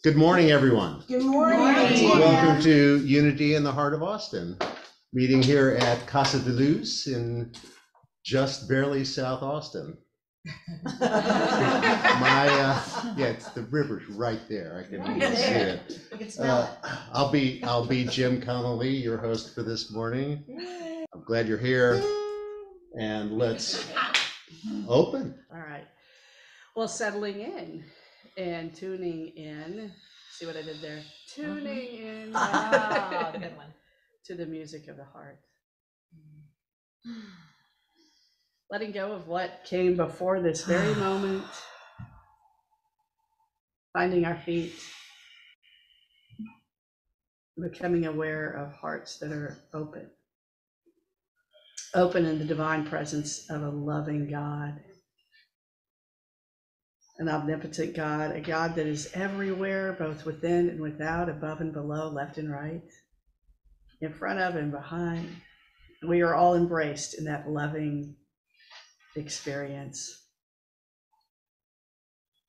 Good morning, everyone. Good morning. Welcome to Unity in the Heart of Austin, meeting here at Casa de Luz in just barely South Austin. The river's right there. I can even see it. I can smell it. I'll be Jim Connolly, your host for this morning. I'm glad you're here, and let's open. All right. Well, settling in and tuning in. See what I did there? Tuning in. Wow, good one. To the music of the heart. Letting go of what came before this very moment. Finding our feet. Becoming aware of hearts that are open. Open in the divine presence of a loving God. An omnipotent God, a God that is everywhere, both within and without, above and below, left and right, in front of and behind. We are all embraced in that loving experience.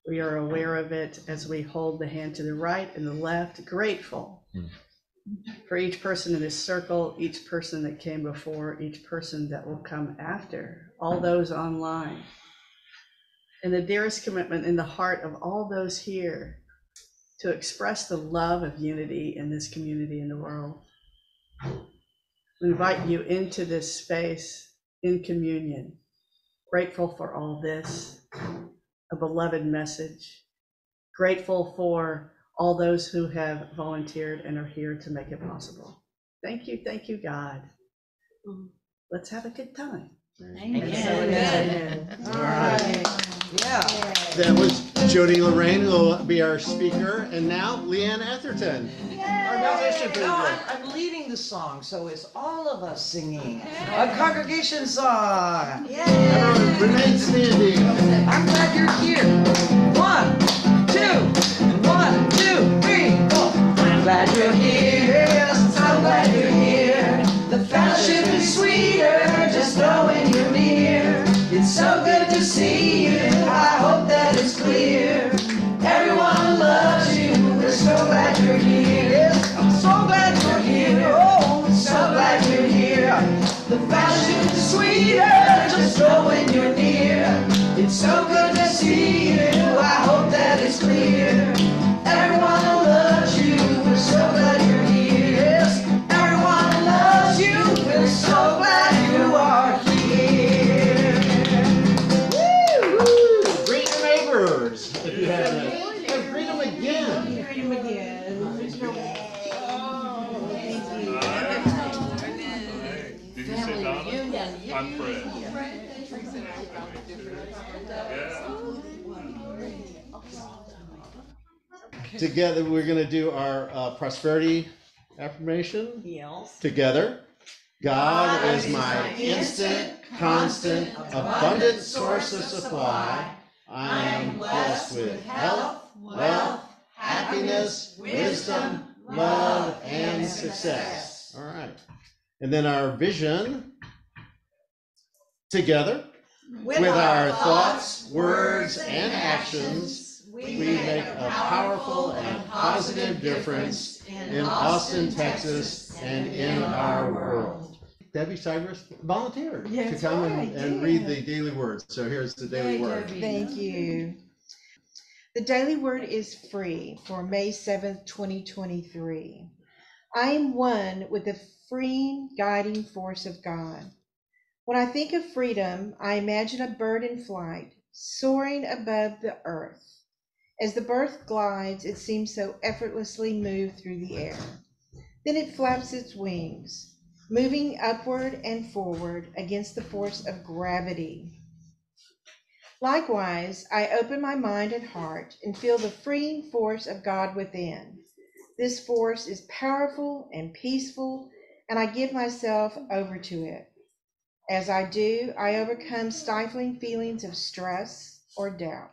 We are aware of it as we hold the hand to the right and the left, grateful for each person in this circle, each person that came before, each person that will come after, all those online. And the dearest commitment in the heart of all those here to express the love of unity in this community in the world. We invite you into this space in communion, grateful for all this, a beloved message, grateful for all those who have volunteered and are here to make it possible. Thank you, God. Let's have a good time. Amen. All right. Yeah. That was Joni Lorraine, who will be our speaker, and now Leanne Atherton, our musician for the day. I'm leading the song, so it's all of us singing a congregation song. Everyone remain standing. I'm glad you're here. 1, 2, 1, 2, 3, 4. I'm glad you're here. Yes, I'm glad you're here. The fellowship is sweeter just knowing you're near. It's so good to see you. I hope that it's clear. Everyone loves you. We're so glad you're here. Yes, I'm so glad you're here. Oh, so glad you're here. The fellowship is sweeter just knowing you're near. It's so good to see you. I hope that it's clear. Everyone loves you. We're so glad you're here. Yes, everyone loves you. We're so glad you are here. Woo! Greet your neighbors if you haven't. And greet them again. Greet him again. Did you say Donna? I'm Fred. Together, we're going to do our prosperity affirmation. Yes. Together. God is my instant, constant, abundant source of supply. I am blessed with health, wealth, happiness, wisdom, love, and success. All right. And then our vision. Together, with our thoughts, words, and actions, we make a powerful and positive difference in Austin, Texas, and in our world. Debbie Cyrus volunteered to come and read the daily word. So here's the daily word. Thank you. The daily word is free for May 7th, 2023. I am one with the freeing, guiding force of God. When I think of freedom, I imagine a bird in flight, soaring above the earth. As the bird glides, it seems so effortlessly move through the air. Then it flaps its wings, moving upward and forward against the force of gravity. Likewise, I open my mind and heart and feel the freeing force of God within. This force is powerful and peaceful, and I give myself over to it. As I do, I overcome stifling feelings of stress or doubt.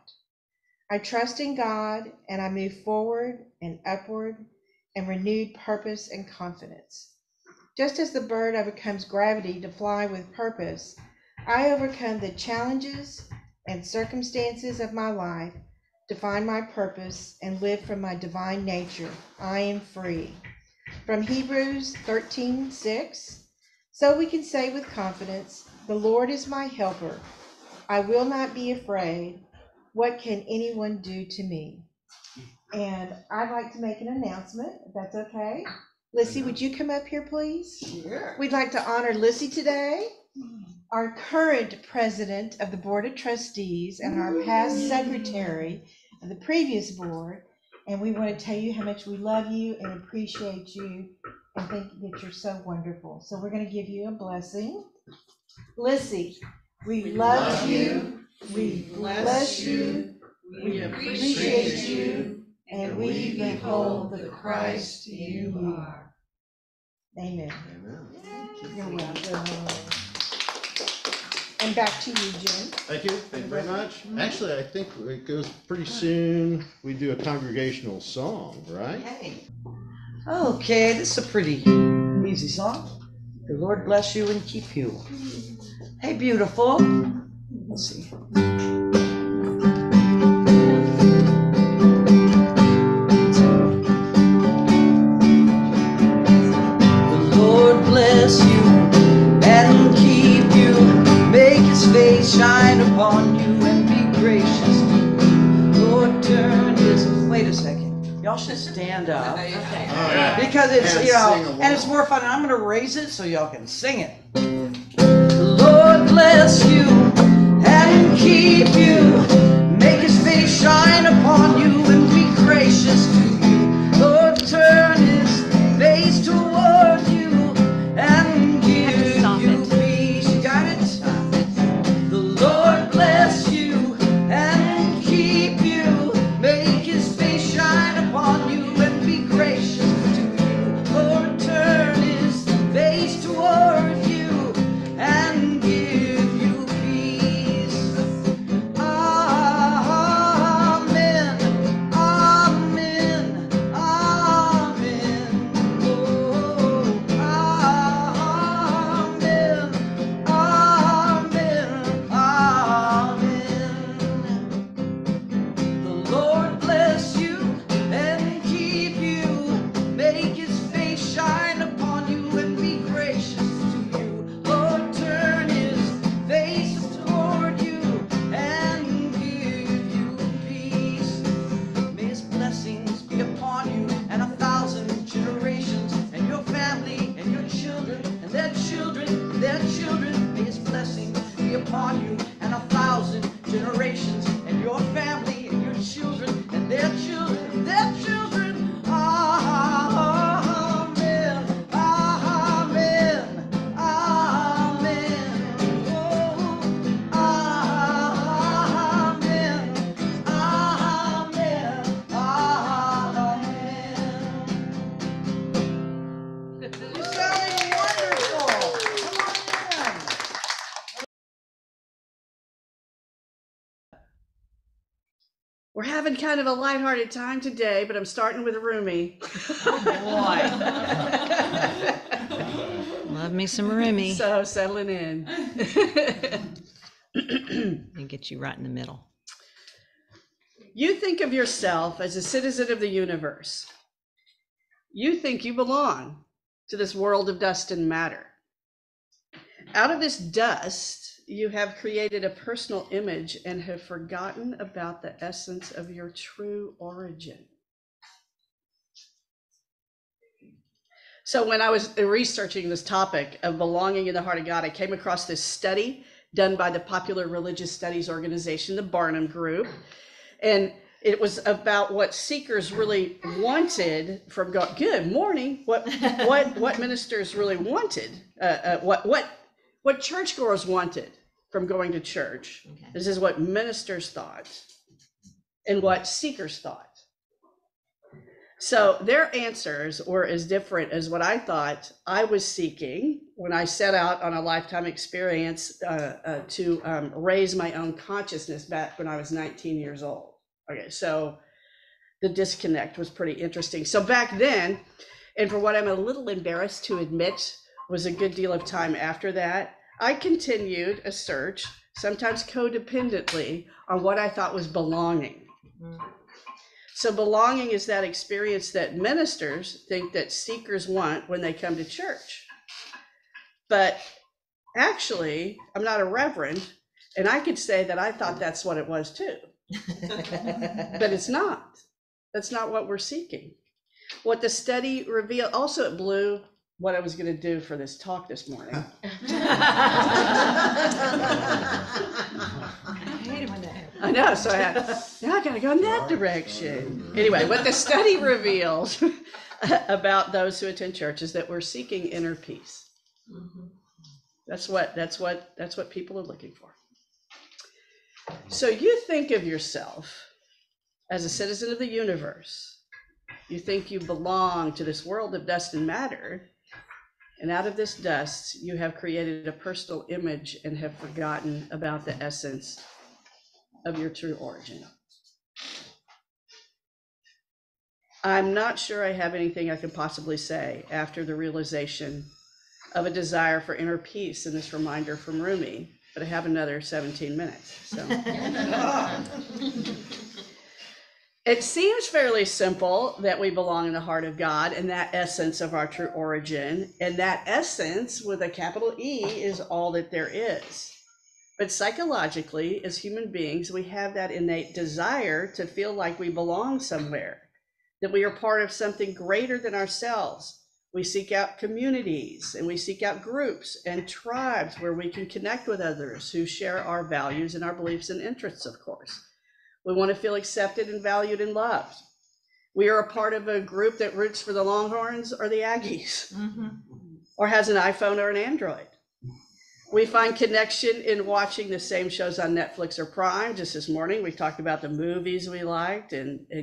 I trust in God, and I move forward and upward in renewed purpose and confidence. Just as the bird overcomes gravity to fly with purpose, I overcome the challenges and circumstances of my life define my purpose, and live from my divine nature. I am free. From Hebrews 13:6, so we can say with confidence, the Lord is my helper. I will not be afraid. What can anyone do to me? And I'd like to make an announcement, if that's okay. Lissy, would you come up here, please? Sure. We'd like to honor Lissy today, our current president of the Board of Trustees and our past secretary of the previous board. And we want to tell you how much we love you and appreciate you and think that you're so wonderful. So we're going to give you a blessing. Lissy, we love you, we bless you, we appreciate you, and we behold the Christ you are. Amen. You're welcome. And back to you, Jim. Thank you very much. Actually, I think it goes pretty soon. We do a congregational song, right? Yay. Okay, this is a pretty easy song. The Lord bless you and keep you. Hey, beautiful. Let's see. The Lord bless you and keep you. Make his face shine upon you and be gracious to you. Lord, turn his... Wait a second. Y'all should stand up. Okay. All right. Because it's, And you know, sing along. and it's more fun. I'm going to raise it so y'all can sing it. The Lord bless you and keep you. Make his face shine upon you and be gracious to you. Lord, turn his face toward you and give you peace. You got it? The Lord bless you and keep you. Make his face shine upon you and be gracious to you. Lord, turn his face toward you and give you peace. Amen. Amen. Amen. Oh, amen. Amen. Amen. The Lord bless you and keep you. Make his face shine upon you and be gracious to you. Lord, turn his face toward you and give you peace. May his blessings be upon you and 1,000 generations, and your family and your children and their children and their children. May his blessings be upon you and 1,000 generations, and your family and your children and their children and their children. Amen. Amen. Amen. Oh, amen. Amen. Amen. You sounded wonderful. Come on in. We're having kind of a lighthearted time today, but I'm starting with a roomie. Love me some Remy. So settling in. And get you right in the middle. You think of yourself as a citizen of the universe. You think you belong to this world of dust and matter. Out of this dust, you have created a personal image and have forgotten about the essence of your true origin. So when I was researching this topic of belonging in the heart of God, I came across this study done by the Popular Religious Studies organization, the Barnum Group. And it was about what seekers really wanted from God. Good morning. What ministers really wanted, what churchgoers wanted from going to church. Okay. This is what ministers thought and what seekers thought. So their answers were as different as what I thought I was seeking when I set out on a lifetime experience to raise my own consciousness back when I was 19 years old. Okay, so the disconnect was pretty interesting. So back then, and for what I'm a little embarrassed to admit was a good deal of time after that, I continued a search, sometimes codependently, on what I thought was belonging. So belonging is that experience that ministers think that seekers want when they come to church. But actually, I'm not a reverend, and I could say that I thought that's what it was too. But it's not. That's not what we're seeking. What the study revealed, also it blew what I was going to do for this talk this morning. I know, so now I gotta go in that direction. Anyway, what the study revealed about those who attend church is that we're seeking inner peace. That's what people are looking for. So you think of yourself as a citizen of the universe. You think you belong to this world of dust and matter, and out of this dust, you have created a personal image and have forgotten about the essence of your true origin. I'm not sure I have anything I can possibly say after the realization of a desire for inner peace in this reminder from Rumi, but I have another 17 minutes. So it seems fairly simple that we belong in the heart of God and that essence of our true origin, and that essence with a capital E is all that there is. But psychologically, as human beings, we have that innate desire to feel like we belong somewhere, that we are part of something greater than ourselves. We seek out communities and we seek out groups and tribes where we can connect with others who share our values and our beliefs and interests, of course. We want to feel accepted and valued and loved. We are a part of a group that roots for the Longhorns or the Aggies, or has an iPhone or an Android. We find connection in watching the same shows on Netflix or Prime. Just this morning, we talked about the movies we liked and I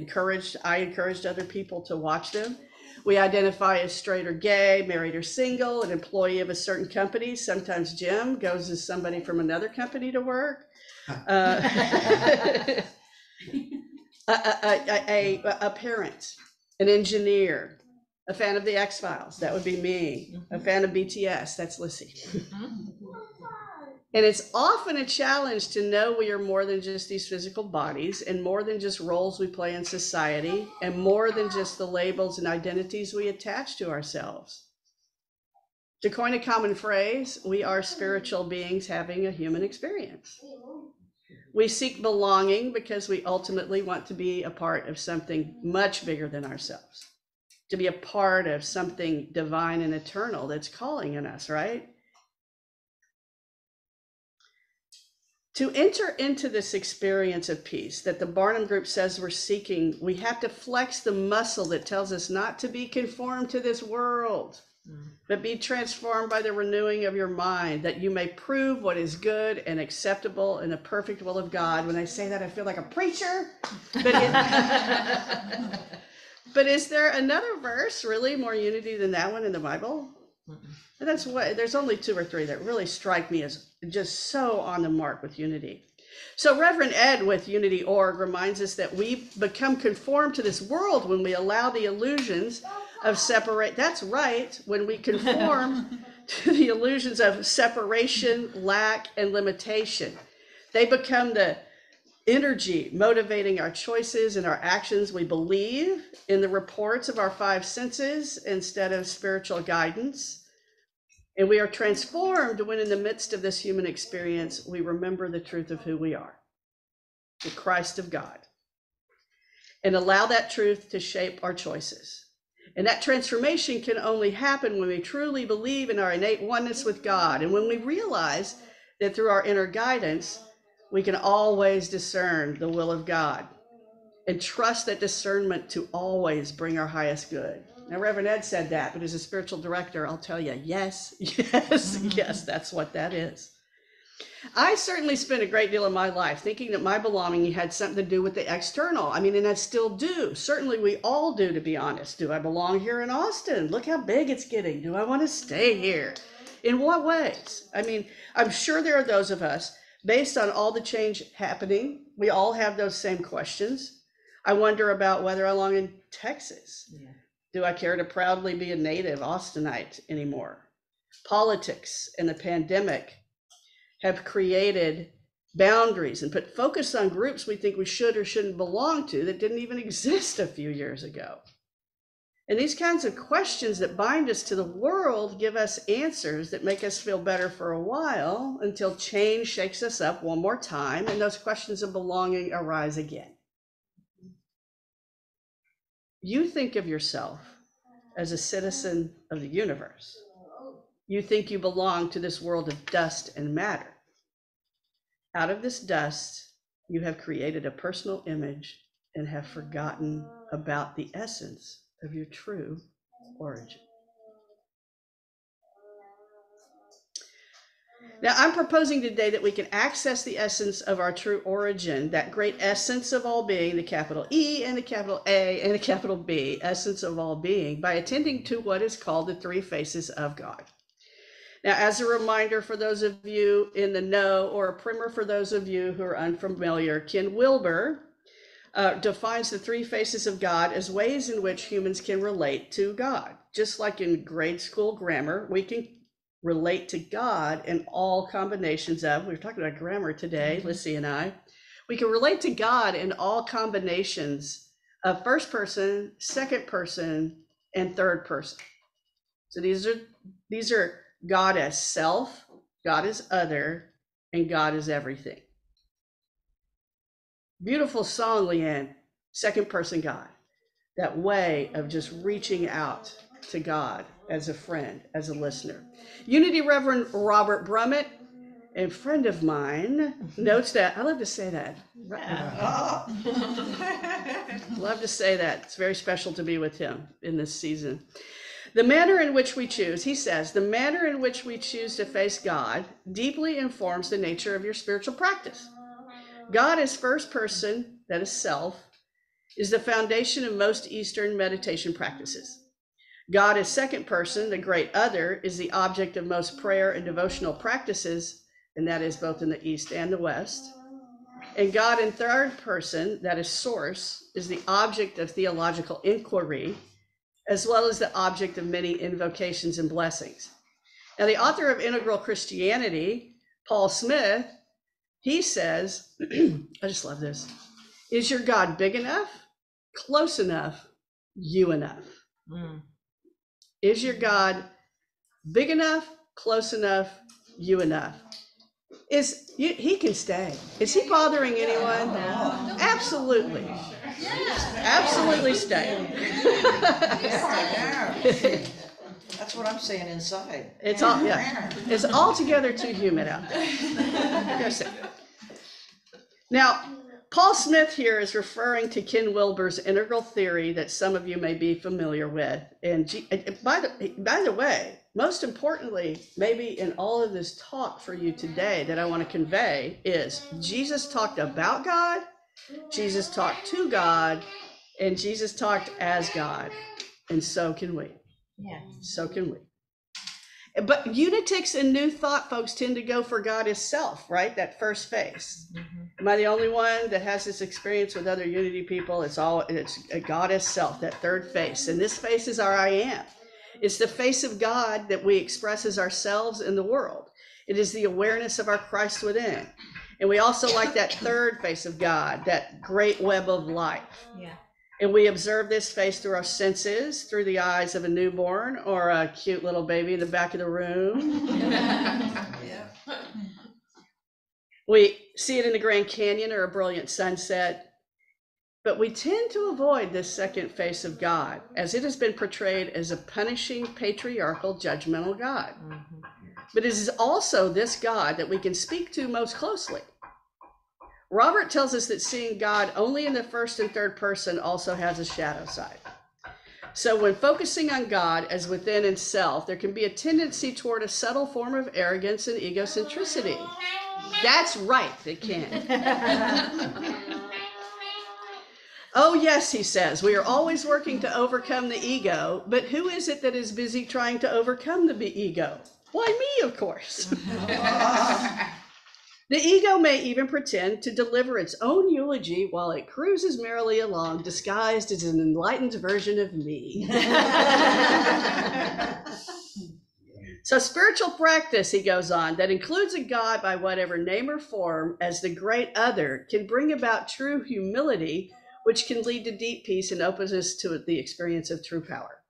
encouraged other people to watch them. We identify as straight or gay, married or single, an employee of a certain company. Sometimes Jim goes as somebody from another company to work. A parent, an engineer, a fan of the X-Files, that would be me. A fan of BTS, that's Lissy. And it's often a challenge to know we are more than just these physical bodies and more than just roles we play in society and more than just the labels and identities we attach to ourselves. To coin a common phrase, we are spiritual beings having a human experience. We seek belonging because we ultimately want to be a part of something much bigger than ourselves, to be a part of something divine and eternal that's calling in us, right? To enter into this experience of peace that the Barnum Group says we're seeking, we have to flex the muscle that tells us not to be conformed to this world, but be transformed by the renewing of your mind, that you may prove what is good and acceptable in the perfect will of God. When I say that, I feel like a preacher. But is there another verse, really more unity than that one in the Bible? And that's what, there's only 2 or 3 that really strike me as just so on the mark with unity. So Reverend Ed with Unity.org reminds us that we become conformed to this world when we allow the illusions of separate. That's right, when we conform to the illusions of separation, lack, and limitation. They become the energy motivating our choices and our actions. We believe in the reports of our 5 senses instead of spiritual guidance. And we are transformed when in the midst of this human experience, we remember the truth of who we are, the Christ of God, and allow that truth to shape our choices. And that transformation can only happen when we truly believe in our innate oneness with God. And when we realize that through our inner guidance, we can always discern the will of God and trust that discernment to always bring our highest good. Now, Reverend Ed said that, but as a spiritual director, I'll tell you, yes, that's what that is. I certainly spent a great deal of my life thinking that my belonging had something to do with the external. I mean, and I still do. Certainly we all do, to be honest. Do I belong here in Austin? Look how big it's getting. Do I want to stay here? In what ways? I mean, I'm sure there are those of us, based on all the change happening, we all have those same questions. I wonder about whether I belong in Texas. Yeah. Do I care to proudly be a native Austinite anymore? Politics and the pandemic have created boundaries and put focus on groups we think we should or shouldn't belong to that didn't even exist a few years ago. And these kinds of questions that bind us to the world give us answers that make us feel better for a while until change shakes us up one more time and those questions of belonging arise again. You think of yourself as a citizen of the universe. You think you belong to this world of dust and matter. Out of this dust, you have created a personal image and have forgotten about the essence of your true origin. Now, I'm proposing today that we can access the essence of our true origin, that great essence of all being, the capital E and the capital A and the capital B, essence of all being, by attending to what is called the three faces of God. Now, as a reminder for those of you in the know, or a primer for those of you who are unfamiliar, Ken Wilber defines the three faces of God as ways in which humans can relate to God. Just like in grade school grammar, we can relate to God in all combinations of, we were talking about grammar today, Lissy and I, we can relate to God in all combinations of first person, second person, and third person. So these are God as self, God as other, and God as everything. Beautiful song, Leanne, second person God. That way of just reaching out to God as a friend, as a listener. Unity Reverend Robert Brummett, a friend of mine, notes that, I love to say that. Love to say that. It's very special to be with him in this season. The manner in which we choose, he says, the manner in which we choose to face God deeply informs the nature of your spiritual practice. God as first person, that is self, is the foundation of most Eastern meditation practices. God as second person, the great other, is the object of most prayer and devotional practices, and that is both in the East and the West. And God in third person, that is source, is the object of theological inquiry, as well as the object of many invocations and blessings. Now, the author of Integral Christianity, Paul Smith, he says, I just love this, is your God big enough, close enough, you enough? Is your God big enough, close enough, you enough? He can stay. Is he bothering anyone? No. Absolutely. Absolutely stay. That's what I'm saying inside. It's altogether too humid out there. Now, Paul Smith here is referring to Ken Wilber's integral theory that some of you may be familiar with. And by the way, most importantly, maybe in all of this talk for you today that I want to convey is Jesus talked about God, Jesus talked to God, and Jesus talked as God. And so can we. Yeah. So can we. But unitics and new thought folks tend to go for God as self, right? That first face. Am I the only one that has this experience with other unity people? It's a God as self, that third face. And this face is our I am. It's the face of God that we express as ourselves in the world. It is the awareness of our Christ within. And we also like that third face of God, that great web of life. Yeah. And we observe this face through our senses, through the eyes of a newborn or a cute little baby in the back of the room. We see it in the Grand Canyon or a brilliant sunset. But we tend to avoid this second face of God, as it has been portrayed as a punishing, patriarchal, judgmental God. But it is also this God that we can speak to most closely. Robert tells us that seeing God only in the first and third person also has a shadow side. So when focusing on God as within and self, there can be a tendency toward a subtle form of arrogance and egocentricity. That's right, it can. Oh, yes, he says, we are always working to overcome the ego, but who is it that is busy trying to overcome the ego? Why, me, of course. The ego may even pretend to deliver its own eulogy while it cruises merrily along, disguised as an enlightened version of me. So spiritual practice, he goes on, that includes a God by whatever name or form as the great other can bring about true humility, which can lead to deep peace and opens us to the experience of true power.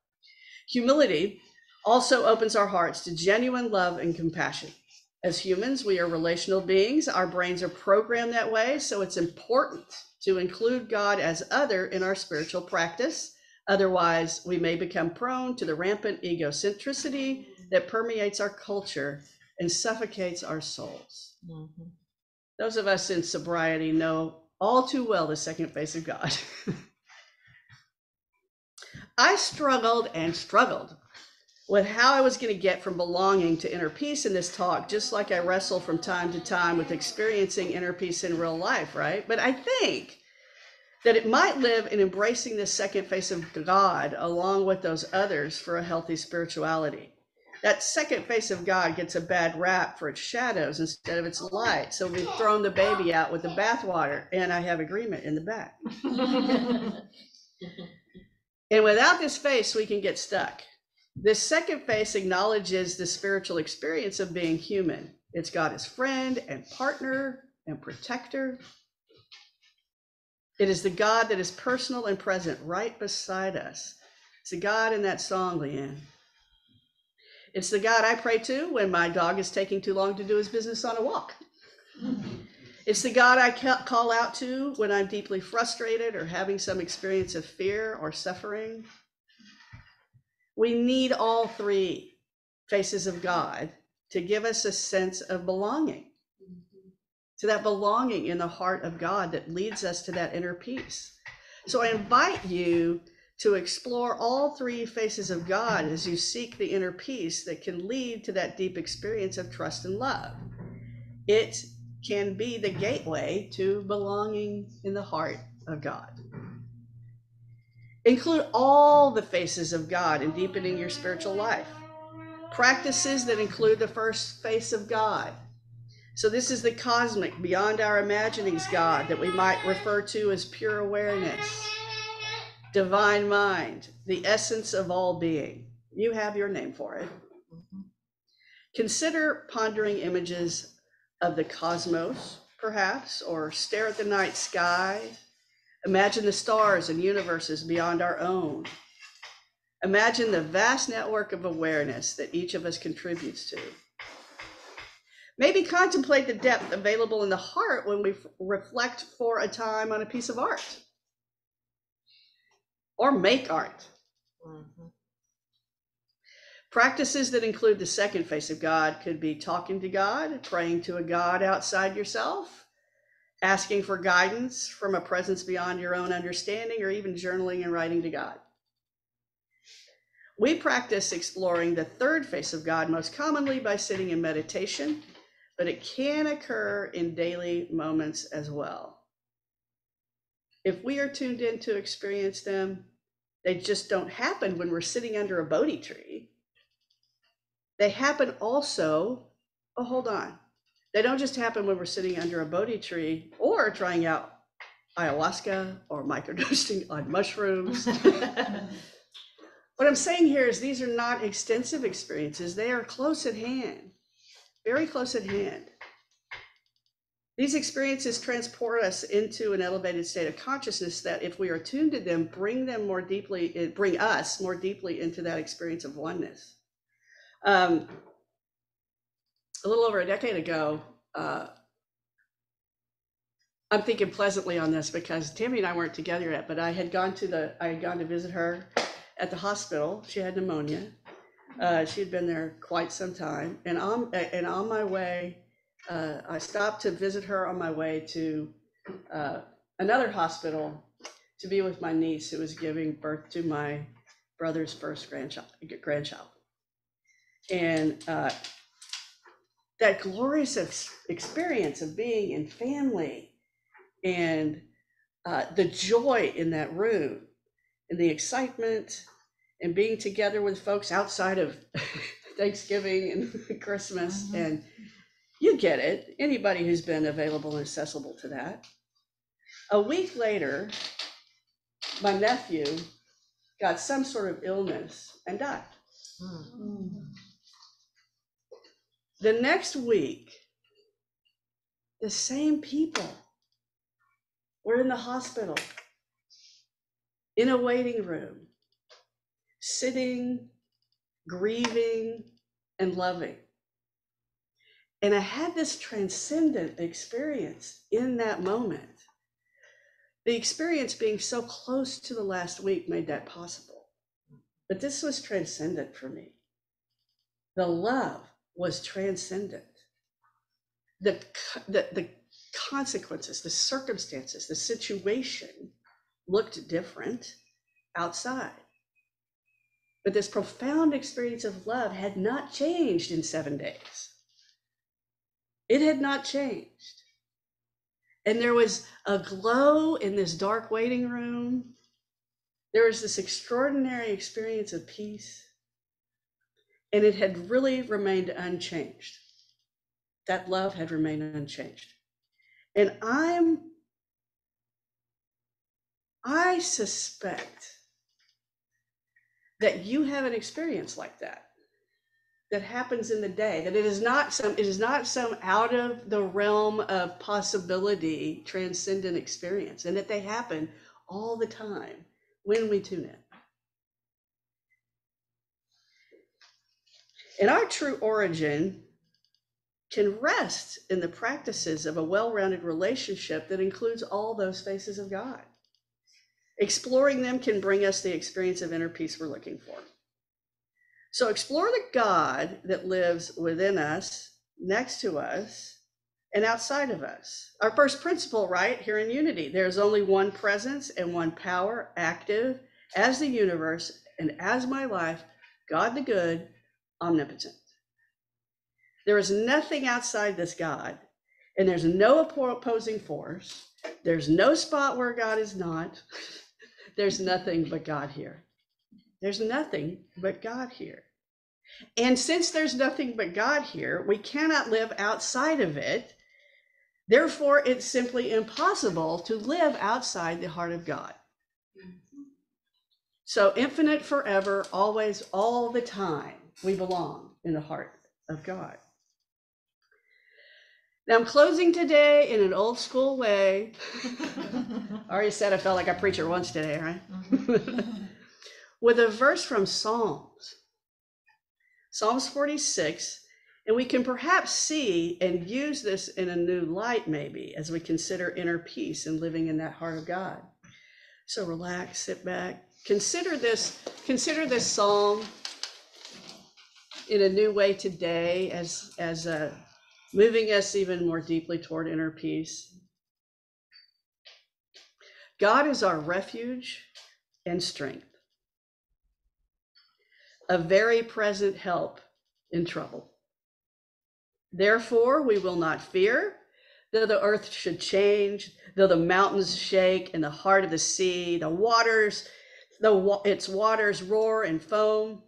Humility also opens our hearts to genuine love and compassion. As humans, we are relational beings. Our brains are programmed that way, so it's important to include God as other in our spiritual practice. Otherwise, we may become prone to the rampant egocentricity that permeates our culture and suffocates our souls. Mhm. Those of us in sobriety know all too well the second face of God. I struggled and struggled with how I was going to get from belonging to inner peace in this talk, just like I wrestle from time to time with experiencing inner peace in real life, right? But I think that it might live in embracing this second face of God along with those others for a healthy spirituality. That second face of God gets a bad rap for its shadows instead of its light. So we've thrown the baby out with the bathwater, and I have agreement in the back. And without this face, we can get stuck. This second face acknowledges the spiritual experience of being human. It's God as friend and partner and protector. It is the God that is personal and present right beside us. It's the God in that song, Leanne. It's the God I pray to when my dog is taking too long to do his business on a walk. It's the God I call out to when I'm deeply frustrated or having some experience of fear or suffering. We need all three faces of God to give us a sense of belonging, to that belonging in the heart of God that leads us to that inner peace. So I invite you to explore all three faces of God as you seek the inner peace that can lead to that deep experience of trust and love. It can be the gateway to belonging in the heart of God. Include all the faces of God in deepening your spiritual life. Practices that include the first face of God. So this is the cosmic, beyond our imaginings God that we might refer to as pure awareness, divine mind, the essence of all being. You have your name for it. Consider pondering images of the cosmos, perhaps, or stare at the night sky. Imagine the stars and universes beyond our own. Imagine the vast network of awareness that each of us contributes to. Maybe contemplate the depth available in the heart when we reflect for a time on a piece of art or make art. Mhm. Practices that include the second face of God could be talking to God, praying to a God outside yourself, asking for guidance from a presence beyond your own understanding, or even journaling and writing to God. We practice exploring the third face of God most commonly by sitting in meditation, but it can occur in daily moments as well. If we are tuned in to experience them, they just don't happen when we're sitting under a Bodhi tree. They happen also, hold on. They don't just happen when we're sitting under a Bodhi tree or trying out ayahuasca or microdosing on mushrooms. What I'm saying here is these are not extensive experiences. They are close at hand, very close at hand. These experiences transport us into an elevated state of consciousness that, if we are tuned to them, bring us more deeply into that experience of oneness. A little over a decade ago, I'm thinking pleasantly on this because Tammy and I weren't together yet, but I had gone to visit her at the hospital. She had pneumonia. She had been there quite some time, and on my way, I stopped to visit her on my way to another hospital to be with my niece who was giving birth to my brother's first grandchild. And that glorious experience of being in family and the joy in that room and the excitement and being together with folks outside of Thanksgiving and Christmas. And you get it, anybody who's been available and accessible to that. A week later, my nephew got some sort of illness and died. The next week, the same people were in the hospital, in a waiting room, sitting, grieving, and loving. And I had this transcendent experience in that moment. The experience being so close to the last week made that possible. But this was transcendent for me. The love was transcendent. The consequences, the circumstances, the situation looked different outside. But this profound experience of love had not changed in 7 days. It had not changed. And there was a glow in this dark waiting room. There was this extraordinary experience of peace. And it had really remained unchanged. That love had remained unchanged. And I suspect that you have an experience like that happens in the day, that it is not some out of the realm of possibility transcendent experience, and that they happen all the time when we tune in. And our true origin can rest in the practices of a well-rounded relationship that includes all those faces of God. Exploring them can bring us the experience of inner peace we're looking for. So explore the God that lives within us, next to us, and outside of us. Our first principle, right, here in unity, there's only one presence and one power active as the universe and as my life, God the good, omnipotent. There is nothing outside this God, and there's no opposing force. There's no spot where God is not. There's nothing but God here. There's nothing but God here. And since there's nothing but God here, we cannot live outside of it. Therefore, it's simply impossible to live outside the heart of God. So infinite, forever, always, all the time, we belong in the heart of God. Now I'm closing today in an old school way. I already said I felt like a preacher once today, right? With a verse from Psalms 46, and we can perhaps see and use this in a new light maybe as we consider inner peace and living in that heart of God. So relax, sit back, consider this psalm in a new way today as moving us even more deeply toward inner peace. God is our refuge and strength, a very present help in trouble. Therefore, we will not fear, though the earth should change, though the mountains shake and the heart of the sea, its waters roar and foam,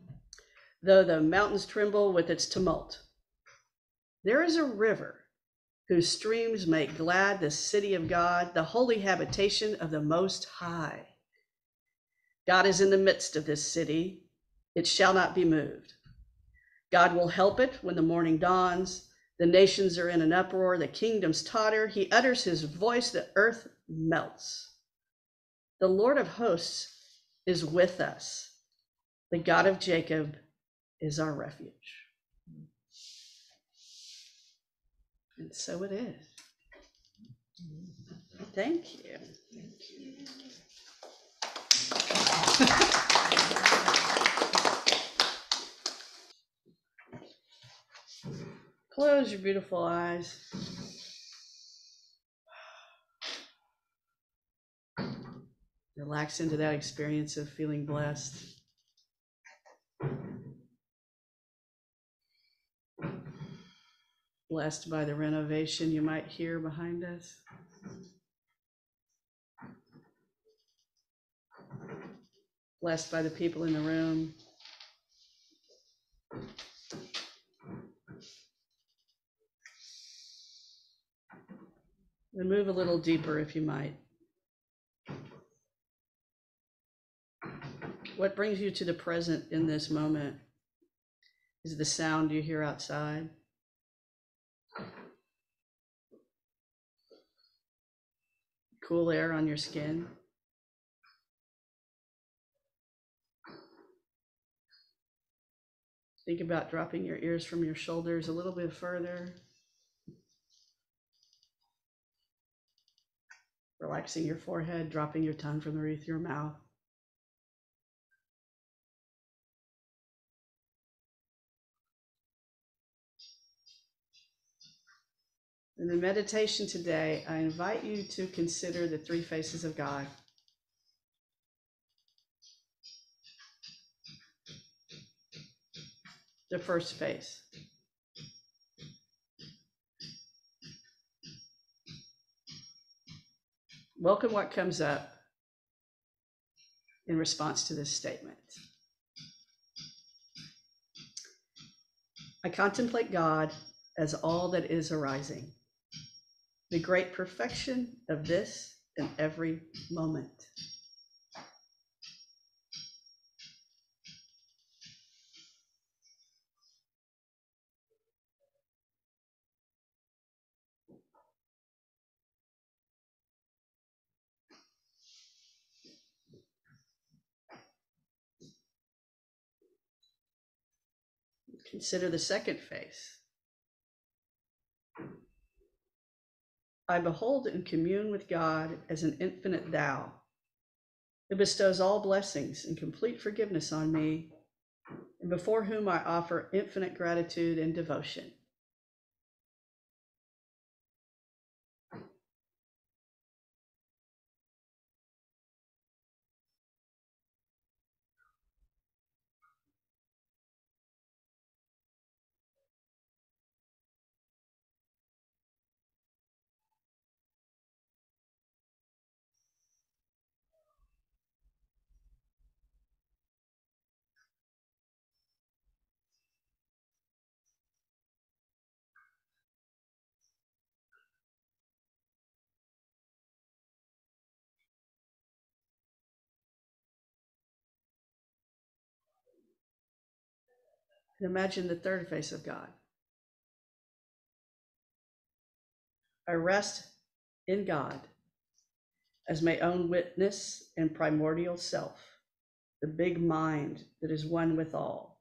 though the mountains tremble with its tumult. There is a river whose streams make glad the city of God, the holy habitation of the Most High. God is in the midst of this city. It shall not be moved. God will help it when the morning dawns. The nations are in an uproar. The kingdoms totter. He utters his voice. The earth melts. The Lord of hosts is with us. The God of Jacob is our refuge. And so it is. Thank you. Close your beautiful eyes. Relax into that experience of feeling blessed. Blessed by the renovation you might hear behind us. Blessed by the people in the room. And move a little deeper if you might. What brings you to the present in this moment? Is the sound you hear outside? cool air on your skin. Think about dropping your ears from your shoulders a little bit further. Relaxing your forehead, dropping your tongue from the roof of your mouth. In the meditation today, I invite you to consider the three faces of God. The first face. Welcome what comes up in response to this statement. I contemplate God as all that is arising, the great perfection of this and every moment. Consider the second face. I behold and commune with God as an infinite thou, who bestows all blessings and complete forgiveness on me, and before whom I offer infinite gratitude and devotion. And imagine the third face of God. I rest in God as my own witness and primordial self, the big mind that is one with all.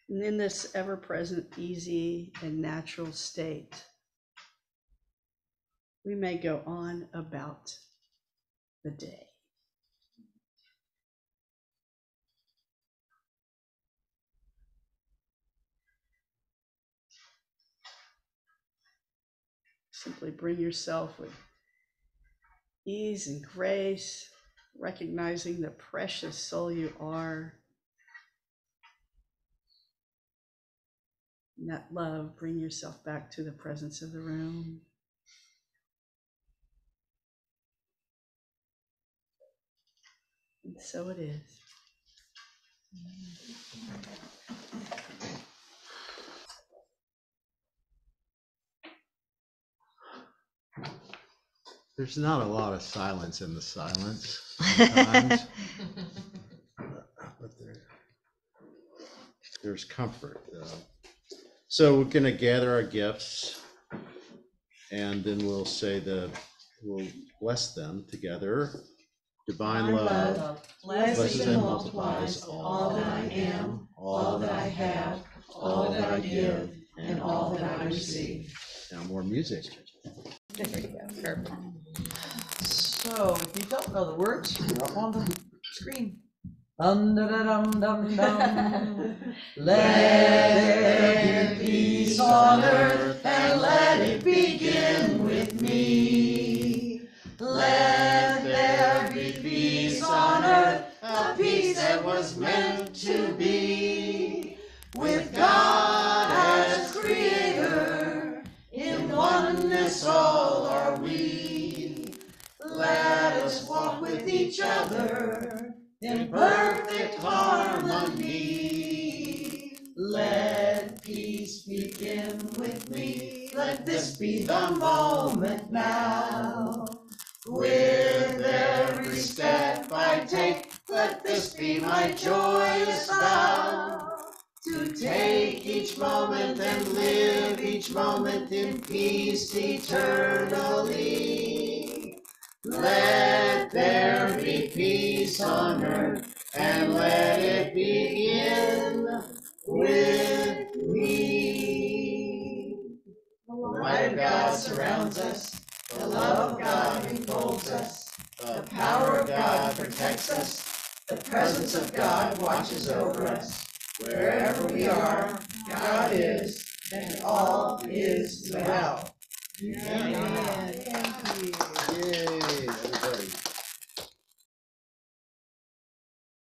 And in this ever-present, easy, and natural state, we may go on about the day. Simply bring yourself with ease and grace, recognizing the precious soul you are. In that love, bring yourself back to the presence of the room. And so it is. There's not a lot of silence in the silence sometimes, but there's comfort. So we're going to gather our gifts, and then we'll bless them together. Divine love blesses and multiplies all that I am, all that I have, all that I give, and all that I receive. Now more music. There you go. Perfect. So, if you don't know the words, you're up on the screen. Dum da da dum dum dum. Let there be peace on earth, and let it begin with me. Let there be peace Let this be the moment now. With every step I take, let this be my joyous vow. To take each moment and live each moment in peace eternally. Let there be peace on earth, and let it begin with me. The light of God surrounds us, the love of God enfolds us, the power of God protects us, the presence of God watches over us. Wherever we are, God is, and all is well. And